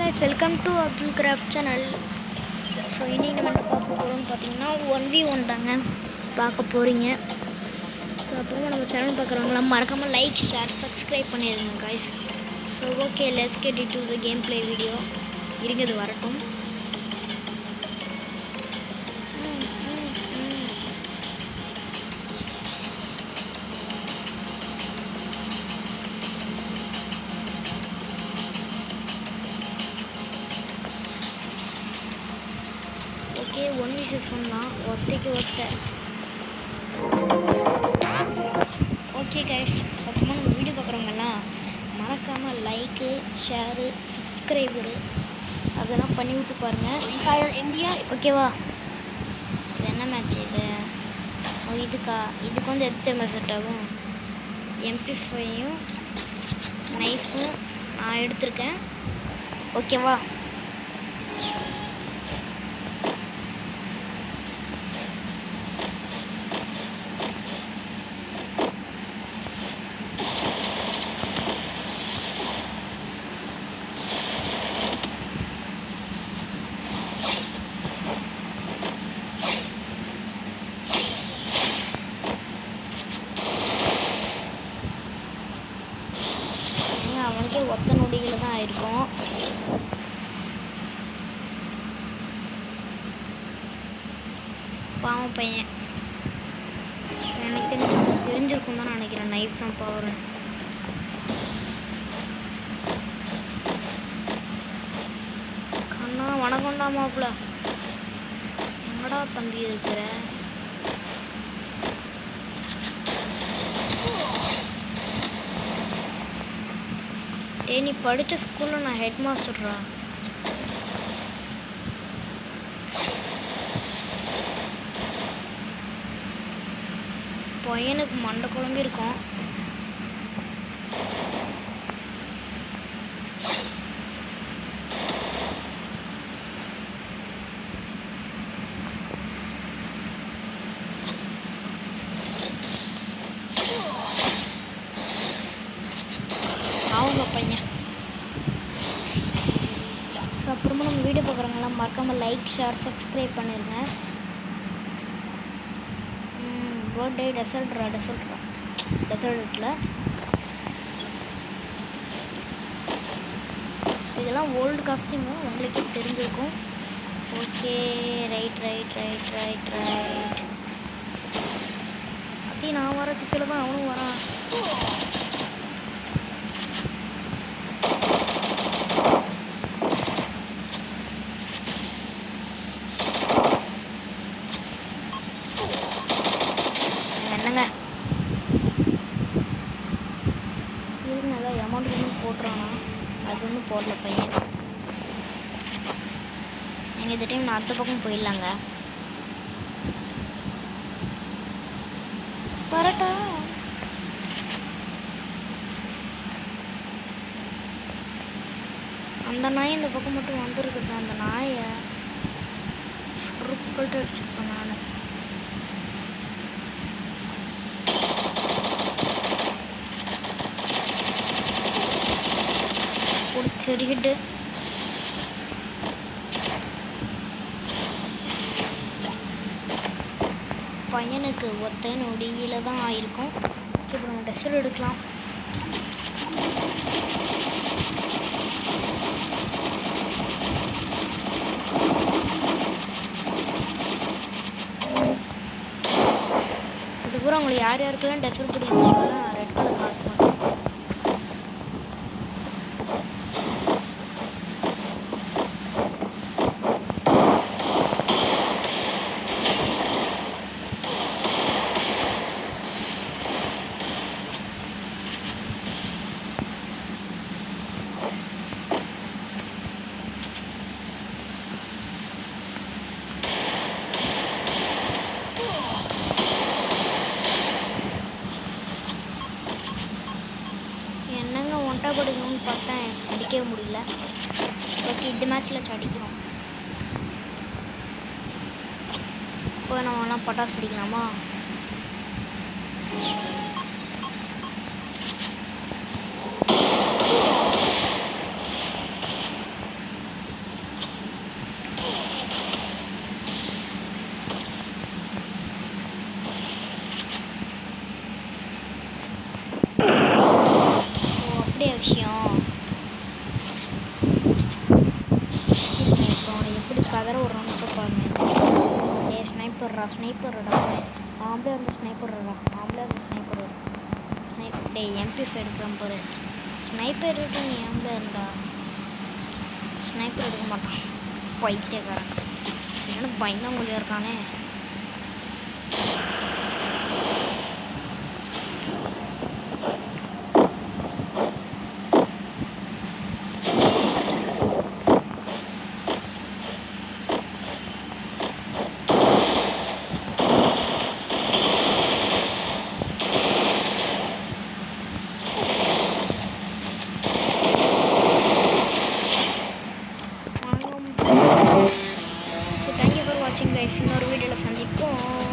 guys, welcome to Abdul Craft channel. So இன்றைக்கி நம்ம என்ன பார்க்க போகிறோம்னு பார்த்தீங்கன்னா 1v1 தாங்க பார்க்க போகிறீங்க. ஸோ அப்புறமா நம்ம சேனல் பார்க்குறவங்களாம் மறக்காமல் லைக் ஷேர் சப்ஸ்கிரைப் பண்ணிடுங்க guys. So okay, let's get into the game play video. இருங்கிறது வரட்டும். ஓகே, 1v1 தான், ஒருத்தைக்கு ஒருத்த. ஓகே கைஸ், சத்தமாக நம்ம வீடியோ பார்க்குறவங்கலாம் மறக்காமல் லைக்கு ஷேரு சப்ஸ்கிரைபரு அதெல்லாம் பண்ணி விட்டு பாருங்கள். இந்தியா ஓகேவா? இது என்ன மேட்ச் இது? இதுக்கு வந்து எது செட் ஆகும்? MP5யும் நைஃபும் நான் எடுத்திருக்கேன். ஓகேவா? அவனுக்கே ஒத்த நொடிகள் தான் ஆயிருக்கும். பாவம் பையன். எனக்கு தெரிஞ்சிருக்கும் தான் நினைக்கிறேன் நைஃப் தான் பவர். கண்ணா வணக்கம்டா மாப்பிள்ள. எங்கடா தம்பி இருக்கிற? நீ படித்த ஸ்கூலில் நான் ஹெட் மாஸ்டர்ரா. பையனுக்கு மண்டை குழம்பு இருக்கும். அவங்க பையன். ஸோ அப்புறமா நம்ம வீடியோ பார்க்குறவங்களாம் மறக்காமல் லைக் ஷேர் சப்ஸ்கிரைப் பண்ணிடுங்க. பர்த்டே டெசர்ட்ரா டெசர்ட்டில். ஸோ இதெல்லாம் ஓல்டு காஸ்டியூமு, உங்களுக்கே தெரிஞ்சிருக்கும். ஓகே, ரைட் அத்தி நான் வர திசையில் தான் அவனும் வரான். என்னங்க இது நல்லா அமௌண்ட் ஒன்றும் போட்டுறானா? அது ஒன்றும் போடல பையன். எங்கள் இந்த டைம் நான் அந்த பக்கம் போயிடலாங்க. பரட்டா அந்த நாய் இந்த பக்கம் மட்டும் வந்துருக்குது. அந்த நாயை சுருக்கிட்டு வச்சுருப்பேன் நான். சரிக்கிட்டு பையனுக்கு ஒத்த நொடியில் தான் ஆயிருக்கும். இப்போ நம்ம டெஸ்ட் எடுக்கலாம். அதுக்கப்புறம் அவங்களுக்கு யாருக்கெல்லாம் டெஸ்ட் பிடிக்கும் ரெட் கலர் மார்க் பண்ணுவோம். படிக்கணும்னு பார்த்தேன், அடிக்கவே முடியல. ஓகே, இந்த மேட்ச்சில் அடிக்கிறோம். இப்போ நம்மலாம் பட்டாசு அடிக்கலாமா? ஸ்னைப்பர்ரா ஸ்னைப்பர்டா ஆம்பளே வந்து ஸ்னைப்பர்ரா ஆம்பளே வந்து ஸ்னைப்பர் டே MP5 எடுக்கிறான் பாரு ஸ்னைப்பர் எடுத்து நீ ஆம்பளே இருந்தா ஸ்னைப்பர் எடுக்க மாட்டான் பைத்தியக்காரன் சரியான பயந்தாங்குழியாக இருக்கானே ஸோ தேங்க்யூ ஃபார் வாட்சிங் கைஸ் இன்னொரு வீடியோவில் சந்திப்போம்